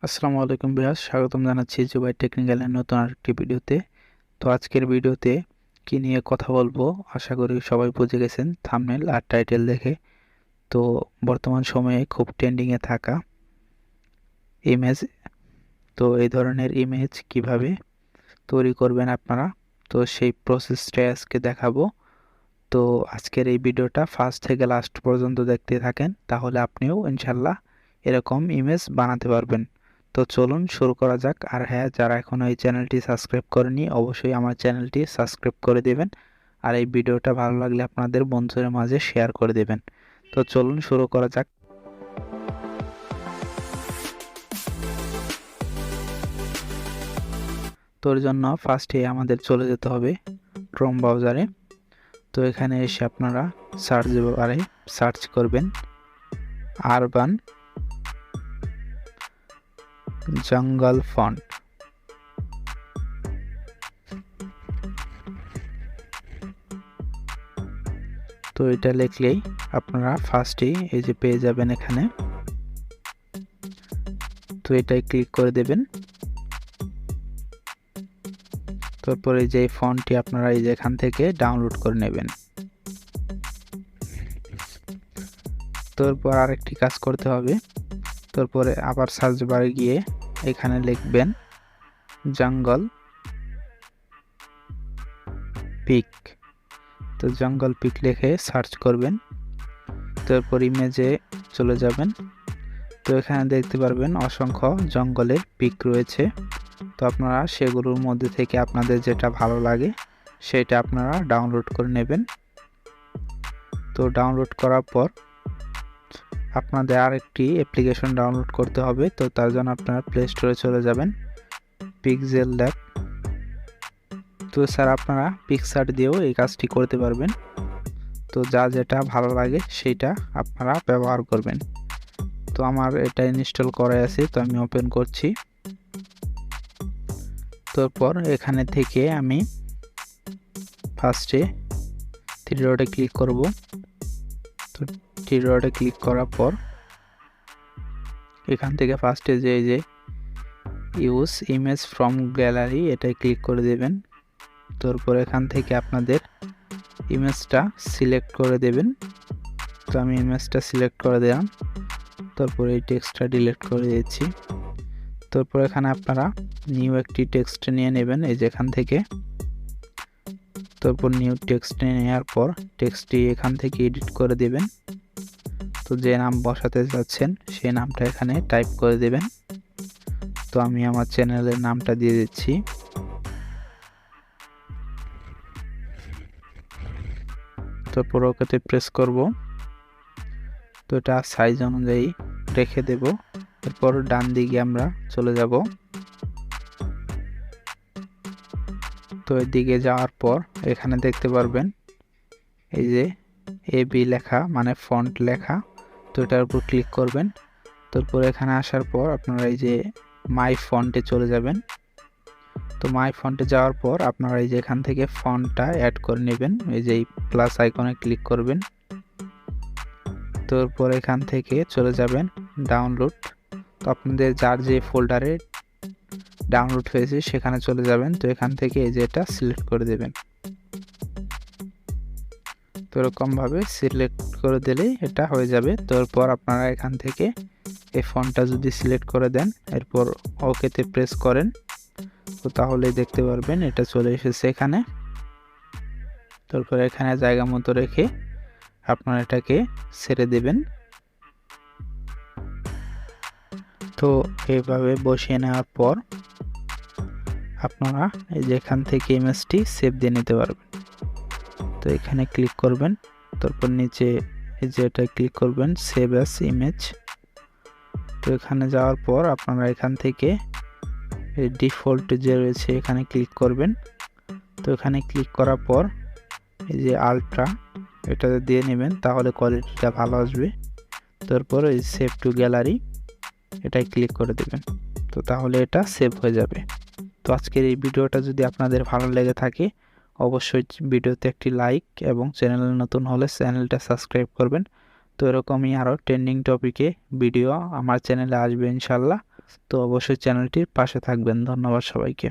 আসসালামু আলাইকুম ভিউয়ার্স, স্বাগতম জানাচ্ছি জুবাই টেকনিক্যালের নতুন আরেকটি ভিডিওতে। তো আজকের ভিডিওতে কি নিয়ে কথা বলবো আশা করি সবাই বুঝে গেছেন থাম্বনেল আর টাইটেল দেখে। তো বর্তমান সময়ে খুব ট্রেন্ডিংয়ে থাকা ইমেজ, তো এই ধরনের ইমেজ কিভাবে তৈরি করবেন আপনারা, তো সেই প্রসেসটাই আজকে দেখাবো। তো আজকের এই ভিডিওটা ফার্স্ট থেকে লাস্ট পর্যন্ত দেখতে থাকেন, তাহলে আপনিও ইনশাল্লাহ এরকম ইমেজ বানাতে পারবেন। তো চলুন শুরু করা যাক। আর হ্যাঁ, যারা এখনও এই চ্যানেলটি সাবস্ক্রাইব করেনি অবশ্যই আমার চ্যানেলটি সাবস্ক্রাইব করে দেবেন, আর এই ভিডিওটা ভালো লাগলে আপনাদের বন্ধুদের মাঝে শেয়ার করে দেবেন। তো চলুন শুরু করা যাক। তোর জন্য ফার্স্টে আমাদের চলে যেতে হবে ক্রোম ব্রাউজারে। তো এখানে এসে আপনারা সার্চ বারে সার্চ করবেন আরবান জঙ্গল ফন্ট। তো এটা লিখলেই আপনারা ফার্স্টেই এই যে পেয়ে যাবেন এখানে। তো এটাই ক্লিক করে দেবেন। তারপরে যে ফন্টটি আপনারা এই যে এখান থেকে ডাউনলোড করে নেবেন। তারপর আরেকটি কাজ করতে হবে, তারপরে আবার সার্চ বারে গিয়ে এখানে লিখবেন জঙ্গল পিক। তো জঙ্গল পিক লিখে সার্চ করবেন, তারপর ইমেজে চলে যাবেন। তো এখানে দেখতে পারবেন অসংখ্য জঙ্গলের পিক রয়েছে। তো আপনারা সেগুলোর মধ্যে থেকে আপনাদের যেটা ভালো লাগে সেটা আপনারা ডাউনলোড করে নেবেন। তো ডাউনলোড করার পর আপনাদের আরেকটি অ্যাপ্লিকেশন ডাউনলোড করতে হবে। তো তার জন্য আপনারা প্লে স্টোরে চলে যাবেন, পিক্সেল ল্যাব। তো স্যার আপনারা পিকসার দিয়েও এই কাজটি করতে পারবেন। তো যা যেটা ভালো লাগে সেটা আপনারা ব্যবহার করবেন। তো আমার এটা ইনস্টল করা আছে, তো আমি ওপেন করছি। তারপর এখানে থেকে আমি ফার্স্টে থ্রি ডটে ক্লিক করব। তো থ্রি ডটে ক্লিক করার পর এখান থেকে ফার্স্টে যে ইউজ ইমেজ ফ্রম গ্যালারি এটাই ক্লিক করে দেবেন। তারপর এখান থেকে আপনাদের ইমেজটা সিলেক্ট করে দেবেন। তো আমি ইমেজটা সিলেক্ট করে দিলাম, তারপর এই টেক্সটটা ডিলিট করে দিয়েছি। তারপর এখানে আপনারা নিউ একটি টেক্সট নিয়ে নেবেন এই যে এখান থেকে। তারপর নিউ টেক্সট নেওয়ার পর টেক্সটটি এখান থেকে এডিট করে দেবেন। তো যে নাম বসাতে যাচ্ছেন সেই নামটা এখানে টাইপ করে দেবেন। তো আমি আমার চ্যানেলের নামটা দিয়ে দিচ্ছি। তারপর ওকেতে প্রেস করব। তো এটা সাইজ অনুযায়ী রেখে দেব। এরপর ডান দিকে আমরা চলে যাব। তো এদিকে যাওয়ার পর এখানে দেখতে পারবেন এই যে এবি লেখা মানে ফন্ট লেখা। তো এটার উপর ক্লিক করবেন। তারপর এখানে আসার পর আপনারা এই যে মাই ফন্টে চলে যাবেন। তো মাই ফন্টে যাওয়ার পর আপনারা এই যে এখান থেকে ফন্টটা অ্যাড করে নেবেন, এই যে প্লাস আইকনে ক্লিক করবেন। তারপর এখান থেকে চলে যাবেন ডাউনলোড। তো আপনাদের যার যে ফোল্ডারে ডাউনলোড হয়েছে সেখানে চলে যাবেন। তো এখান থেকে এই যে এটা সিলেক্ট করে দেবেন। তো এরকমভাবে সিলেক্ট করে দিলেই এটা হয়ে যাবে। তারপর আপনারা এখান থেকে এই ফন্টটা যদি সিলেক্ট করে দেন, এরপর ওকেতে প্রেস করেন, তো তাহলেই দেখতে পারবেন এটা চলে এসেছে এখানে। তারপর এখানে জায়গা মতো রেখে আপনারা এটাকে ছেড়ে দেবেন। তো এইভাবে বসিয়ে নেওয়ার পর আপনারা এই যে এখান থেকে ইমেজটি সেভ দিয়ে নিতে পারবেন। তো এখানে ক্লিক করবেন, তারপর নিচে এই যে এটা ক্লিক করবেন সেভ অ্যাজ ইমেজ। তো এখানে যাওয়ার পর আপনারা এখান থেকে এই ডিফল্ট যে রয়েছে এখানে ক্লিক করবেন। তো এখানে ক্লিক করার পর এই যে আলট্রা এটা দিয়ে নেবেন, তাহলে কোয়ালিটিটা ভালো আসবে। তারপর এই সেভ টু গ্যালারি এটাই ক্লিক করে দেবেন। তো তাহলে এটা সেভ হয়ে যাবে। তো আজকের এই ভিডিওটা যদি আপনাদের ভালো লেগে থাকে অবশ্যই ভিডিওতে একটি লাইক এবং চ্যানেলে নতুন হলে চ্যানেলটা সাবস্ক্রাইব করবেন। তো এরকমই আরও ট্রেন্ডিং টপিকে ভিডিও আমার চ্যানেলে আসবে ইনশাল্লাহ। তো অবশ্যই চ্যানেলটির পাশে থাকবেন। ধন্যবাদ সবাইকে।